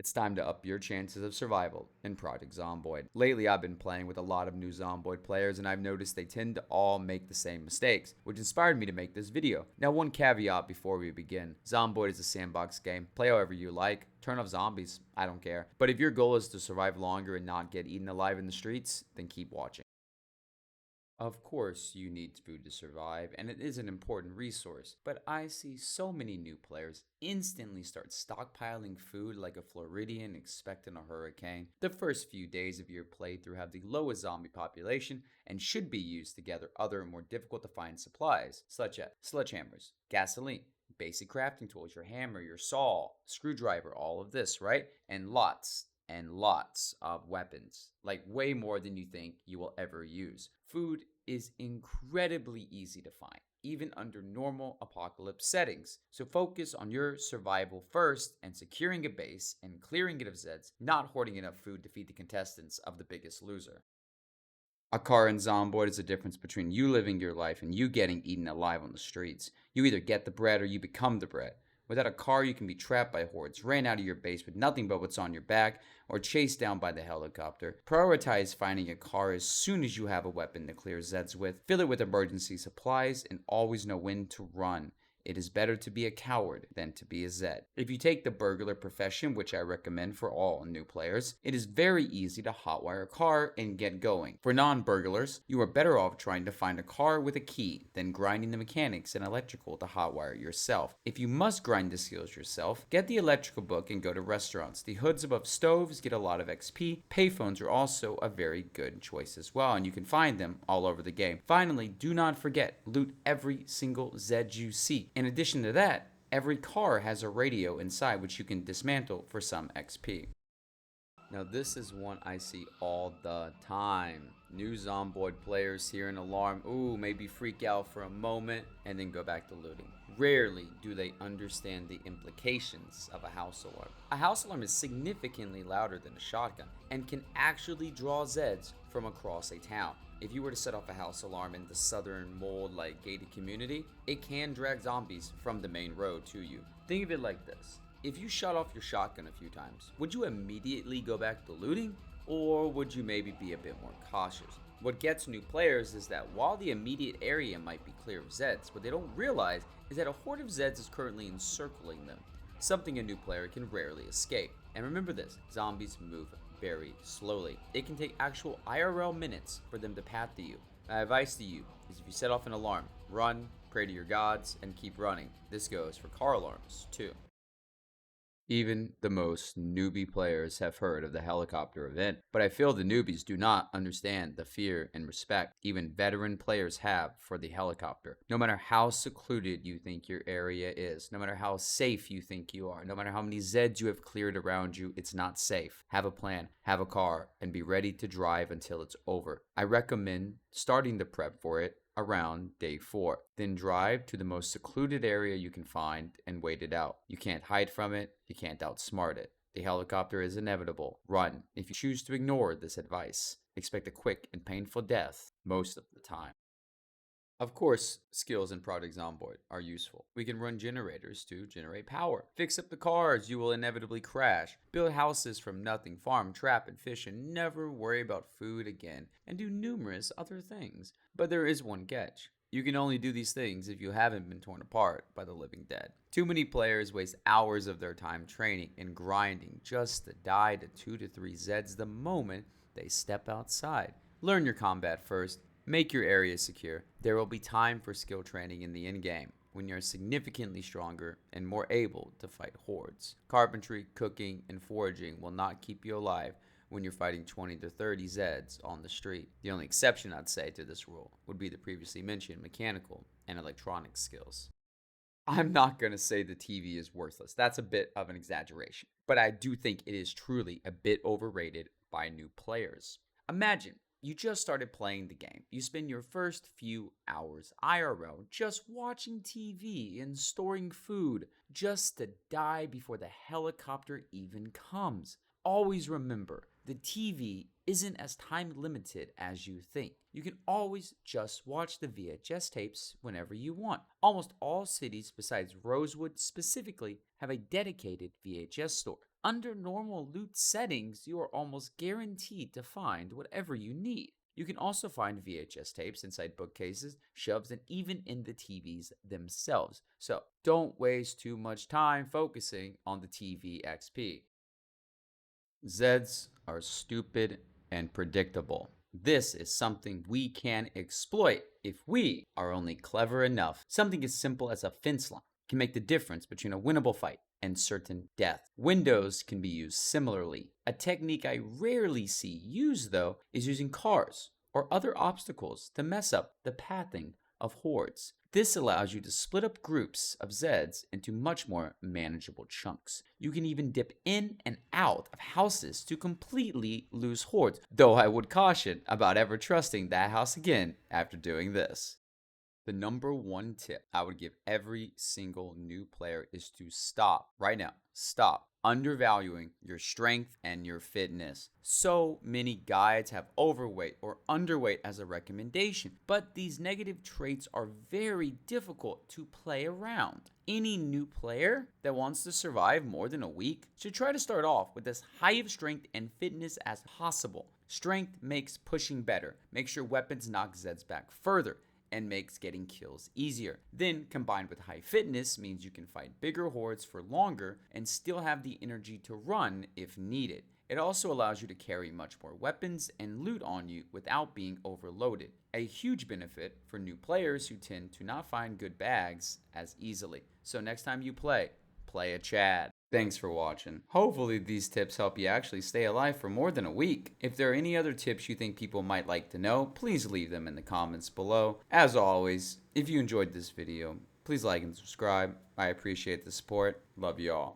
It's time to up your chances of survival in Project Zomboid. Lately, I've been playing with a lot of new Zomboid players, and I've noticed they tend to all make the same mistakes, which inspired me to make this video. Now, one caveat before we begin. Zomboid is a sandbox game. Play however you like. Turn off zombies. I don't care. But if your goal is to survive longer and not get eaten alive in the streets, then keep watching. Of course, you need food to survive, and it is an important resource, but I see so many new players instantly start stockpiling food like a Floridian expecting a hurricane. The first few days of your playthrough have the lowest zombie population and should be used to gather other more difficult to find supplies, such as sledgehammers, gasoline, basic crafting tools, your hammer, your saw, screwdriver, all of this, right? And lots of weapons, like way more than you think you will ever use. Food is incredibly easy to find, even under normal apocalypse settings. So focus on your survival first and securing a base and clearing it of Zeds, not hoarding enough food to feed the contestants of The Biggest Loser. A car in Zomboid is the difference between you living your life and you getting eaten alive on the streets. You either get the bread or you become the bread. Without a car, you can be trapped by hordes, ran out of your base with nothing but what's on your back, or chased down by the helicopter. Prioritize finding a car as soon as you have a weapon to clear Zeds with. Fill it with emergency supplies, and always know when to run. It is better to be a coward than to be a Zed. If you take the burglar profession, which I recommend for all new players, it is very easy to hotwire a car and get going. For non-burglars, you are better off trying to find a car with a key than grinding the mechanics and electrical to hotwire yourself. If you must grind the skills yourself, get the electrical book and go to restaurants. The hoods above stoves get a lot of XP. Payphones are also a very good choice as well, and you can find them all over the game. Finally, do not forget, loot every single Zed you see. In addition to that, every car has a radio inside which you can dismantle for some XP. Now this is one I see all the time. New Zomboid players hear an alarm, maybe freak out for a moment, and then go back to looting. Rarely do they understand the implications of a house alarm. A house alarm is significantly louder than a shotgun and can actually draw Zeds from across a town. If you were to set off a house alarm in the southern mold-like gated community, it can drag zombies from the main road to you. Think of it like this. If you shut off your shotgun a few times, would you immediately go back to looting? Or would you maybe be a bit more cautious? What gets new players is that while the immediate area might be clear of Zeds, what they don't realize is that a horde of Zeds is currently encircling them, something a new player can rarely escape. And remember this, zombies move very slowly. It can take actual IRL minutes for them to path to you. My advice to you is if you set off an alarm, run, pray to your gods, and keep running. This goes for car alarms too. Even the most newbie players have heard of the helicopter event, but I feel the newbies do not understand the fear and respect even veteran players have for the helicopter. No matter how secluded you think your area is, no matter how safe you think you are, no matter how many Zeds you have cleared around you, it's not safe. Have a plan, have a car, and be ready to drive until it's over. I recommend starting the prep for it around day 4. Then drive to the most secluded area you can find and wait it out. You can't hide from it, you can't outsmart it. The helicopter is inevitable. Run. If you choose to ignore this advice, expect a quick and painful death most of the time. Of course, skills in Project Zomboid are useful. We can run generators to generate power. Fix up the cars you will inevitably crash. Build houses from nothing. Farm, trap, and fish, and never worry about food again. And do numerous other things. But there is one catch. You can only do these things if you haven't been torn apart by the living dead. Too many players waste hours of their time training and grinding just to die to 2 to 3 Zeds the moment they step outside. Learn your combat first. Make your area secure. There will be time for skill training in the endgame when you're significantly stronger and more able to fight hordes. Carpentry, cooking, and foraging will not keep you alive when you're fighting 20 to 30 Zeds on the street. The only exception I'd say to this rule would be the previously mentioned mechanical and electronic skills. I'm not going to say the TV is worthless. That's a bit of an exaggeration. But I do think it is truly a bit overrated by new players. Imagine you just started playing the game. You spend your first few hours IRL just watching TV and storing food just to die before the helicopter even comes. Always remember, the TV isn't as time limited as you think. You can always just watch the VHS tapes whenever you want. Almost all cities besides Rosewood specifically have a dedicated VHS store. Under normal loot settings, you are almost guaranteed to find whatever you need. You can also find VHS tapes inside bookcases, shelves, and even in the TVs themselves. So don't waste too much time focusing on the TV XP. Zeds are stupid and predictable. This is something we can exploit if we are only clever enough. Something as simple as a fence line can make the difference between a winnable fight and certain death. Windows can be used similarly. A technique I rarely see used, though, is using cars or other obstacles to mess up the pathing of hordes. This allows you to split up groups of Zeds into much more manageable chunks. You can even dip in and out of houses to completely lose hordes, though I would caution about ever trusting that house again after doing this. The number one tip I would give every single new player is to stop right now. Stop undervaluing your strength and your fitness. So many guides have overweight or underweight as a recommendation, but these negative traits are very difficult to play around. Any new player that wants to survive more than a week should try to start off with as high of strength and fitness as possible. Strength makes pushing better, makes your weapons knock Zeds back further, and makes getting kills easier. Then, combined with high fitness, means you can fight bigger hordes for longer and still have the energy to run if needed. It also allows you to carry much more weapons and loot on you without being overloaded. A huge benefit for new players who tend to not find good bags as easily. So next time you play a Chad. Thanks for watching. Hopefully these tips help you actually stay alive for more than a week. If there are any other tips you think people might like to know, please leave them in the comments below. As always, if you enjoyed this video, please like and subscribe. I appreciate the support. Love you all.